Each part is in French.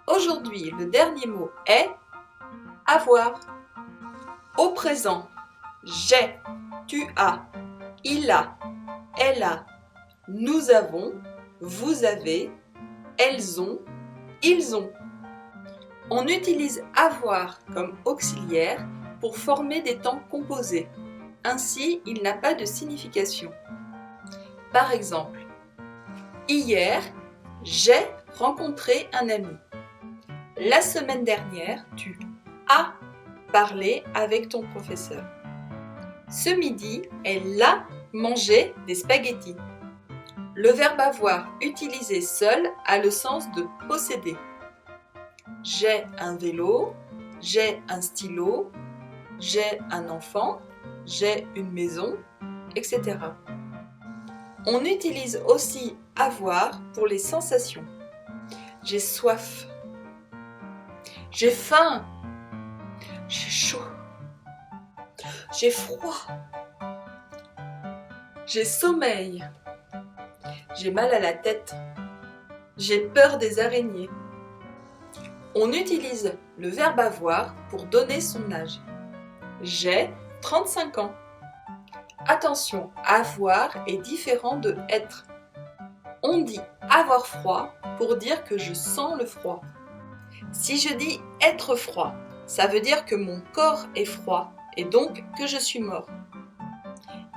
Aujourd'hui, le dernier mot est avoir. Au présent, j'ai, tu as, il a, elle a, nous avons, vous avez, elles ont, ils ont. On utilise avoir comme auxiliaire pour former des temps composés. Ainsi, il n'a pas de signification. Par exemple, hier, j'ai rencontré un ami. La semaine dernière, tu as parlé avec ton professeur. Ce midi, elle a mangé des spaghettis. Le verbe avoir utilisé seul a le sens de posséder. J'ai un vélo, j'ai un stylo, j'ai un enfant, j'ai une maison, etc. On utilise aussi avoir pour les sensations. J'ai soif, j'ai faim, j'ai chaud, j'ai froid, j'ai sommeil, j'ai mal à la tête, j'ai peur des araignées. On utilise le verbe avoir pour donner son âge. J'ai 35 ans. Attention, avoir est différent de être. On dit avoir froid pour dire que je sens le froid. Si je dis être froid, ça veut dire que mon corps est froid et donc que je suis mort.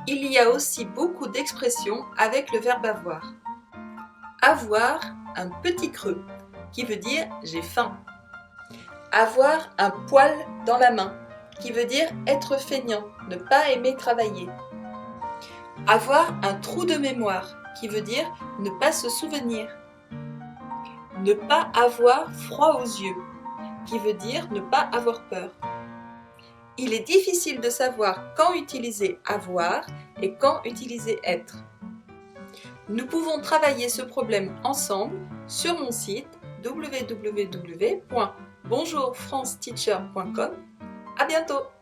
Il y a aussi beaucoup d'expressions avec le verbe avoir. Avoir un petit creux qui veut dire j'ai faim. Avoir un poil dans la main qui veut dire être feignant, ne pas aimer travailler. Avoir un trou de mémoire qui veut dire ne pas se souvenir. Ne pas avoir froid aux yeux qui veut dire ne pas avoir peur. Il est difficile de savoir quand utiliser avoir et quand utiliser être. Nous pouvons travailler ce problème ensemble sur mon site www.bonjourfranceteacher.com. À bientôt!